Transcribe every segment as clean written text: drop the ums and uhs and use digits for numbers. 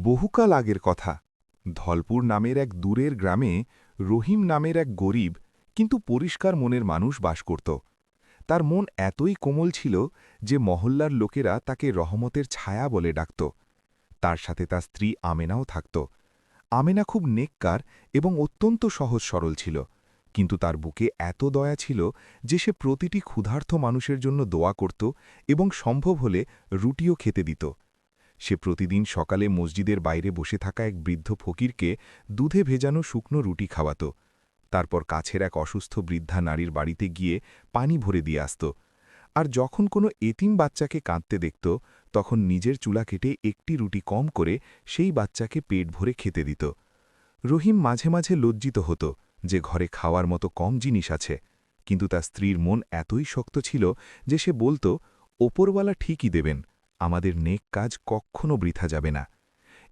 বহুকাল আগের কথা। ধলপুর নামের এক দূরের গ্রামে রহিম নামের এক গরিব কিন্তু পরিষ্কার মনের মানুষ বাস করত। তার মন এতই কোমল ছিল যে মহল্লার লোকেরা তাকে রহমতের ছায়া বলে ডাকত। তার সাথে তার স্ত্রী আমেনাও থাকত। আমেনা খুব নেককার এবং অত্যন্ত সহজ সরল ছিল, কিন্তু তার বুকে এত দয়া ছিল যে সে প্রতিটি ক্ষুধার্ত মানুষের জন্য দোয়া করত এবং সম্ভব হলে রুটিও খেতে দিত। সে প্রতিদিন সকালে মসজিদের বাইরে বসে থাকা এক বৃদ্ধ ফকিরকে দুধে ভেজানো শুকনো রুটি খাওয়াত। তারপর কাছের এক অসুস্থ বৃদ্ধা নারীর বাড়িতে গিয়ে পানি ভরে দিয়ে আসত। আর যখন কোনো এতিম বাচ্চাকে কাঁদতে দেখত, তখন নিজের চুলা কেটে একটি রুটি কম করে সেই বাচ্চাকে পেট ভরে খেতে দিত। রহিম মাঝে মাঝে লজ্জিত হতো যে ঘরে খাওয়ার মতো কম জিনিস আছে, কিন্তু তার স্ত্রীর মন এতই শক্ত ছিল যে সে বলত, ওপরওয়ালা ঠিকই দেবেন, আমাদের নেক কাজ কখনো বৃথা যাবে না।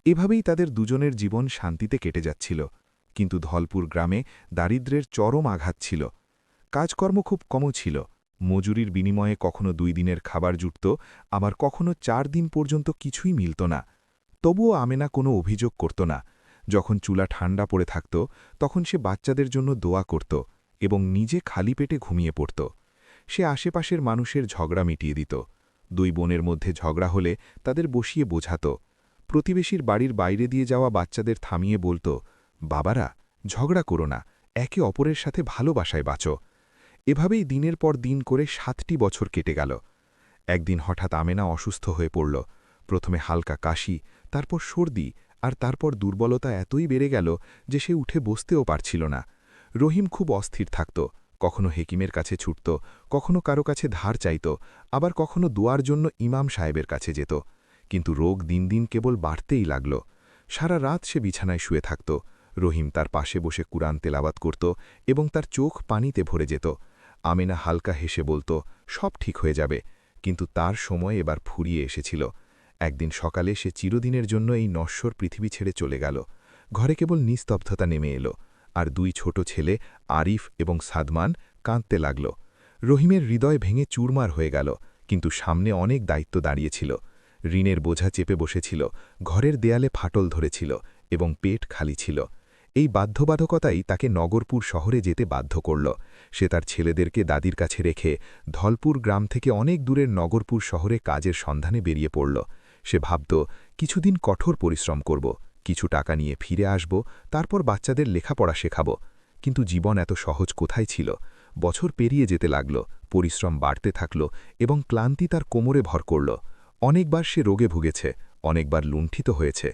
এভাবেই তাদের দুজনের জীবন শান্তিতে কেটে যাচ্ছিল। কিন্তু ধলপুর গ্রামে দারিদ্র্যের চরম আঘাত ছিল। কাজকর্ম খুব কমও ছিল। মজুরির বিনিময়ে কখনো 2 দিনের খাবার জুটত, আবার কখনো 4 দিন পর্যন্ত কিছুই মিলত না। তবুও আমেনা কোনো অভিযোগ করত না। যখন চুলা ঠান্ডা পড়ে থাকত, তখন সে বাচ্চাদের জন্য দোয়া করত এবং নিজে খালি পেটে ঘুমিয়ে পড়ত। সে আশেপাশের মানুষের ঝগড়া মিটিয়ে দিত। 2 বোনের মধ্যে ঝগড়া হলে তাদের বসিয়ে বোঝাত। প্রতিবেশীর বাড়ির বাইরে দিয়ে যাওয়া বাচ্চাদের থামিয়ে বলত, বাবারা, ঝগড়া করো না, একে অপরের সাথে ভালোবাসায় বাঁচো। এভাবেই দিনের পর দিন করে 7টি বছর কেটে গেল। একদিন হঠাৎ আমেনা অসুস্থ হয়ে পড়ল। প্রথমে হালকা কাশি, তারপর সর্দি, আর তারপর দুর্বলতা এতই বেড়ে গেল যে সে উঠে বসতেও পারছিল না। রহিম খুব অস্থির থাকত। কখনো হেকিমের কাছে ছুটত, কখনো কারো কাছে ধার চাইত, আবার কখনো দোয়ার জন্য ইমাম সাহেবের কাছে যেত। কিন্তু রোগ দিন দিন কেবল বাড়তেই লাগল। সারা রাত সে বিছানায় শুয়ে থাকত। রহিম তার পাশে বসে কুরআন তেলাওয়াত করত এবং তার চোখ পানিতে ভরে যেত। আমেনা হালকা হেসে বলত, সব ঠিক হয়ে যাবে। কিন্তু তার সময় এবার ফুরিয়ে এসেছিল। একদিন সকালে সে চিরদিনের জন্য এই নশ্বর পৃথিবী ছেড়ে চলে গেল। ঘরে কেবল নিস্তব্ধতা নেমে এলো, আর 2 ছোট ছেলে আরিফ এবং সাদমান কাঁদতে লাগল। রহিমের হৃদয় ভেঙে চুরমার হয়ে গেল, কিন্তু সামনে অনেক দায়িত্ব দাঁড়িয়েছিল। ঋণের বোঝা চেপে বসেছিল, ঘরের দেয়ালে ফাটল ধরেছিল এবং পেট খালি ছিল। এই বাধ্যবাধকতাই তাকে নগরপুর শহরে যেতে বাধ্য করল। সে তার ছেলেদেরকে দাদির কাছে রেখে ধলপুর গ্রাম থেকে অনেক দূরের নগরপুর শহরে কাজের সন্ধানে বেরিয়ে পড়ল। সে ভাবত, কিছুদিন কঠোর পরিশ্রম করব, কিছু টাকা নিয়ে ফিরে আসব, তারপর বাচ্চাদের লেখাপড়া শেখাব। কিন্তু জীবন এত সহজ কোথায় ছিল? বছর পেরিয়ে যেতে লাগল, পরিশ্রম বাড়তে থাকল এবং ক্লান্তি তার কোমরে ভর করল। অনেকবার সে রোগে ভুগেছে, অনেকবার লুণ্ঠিত হয়েছে,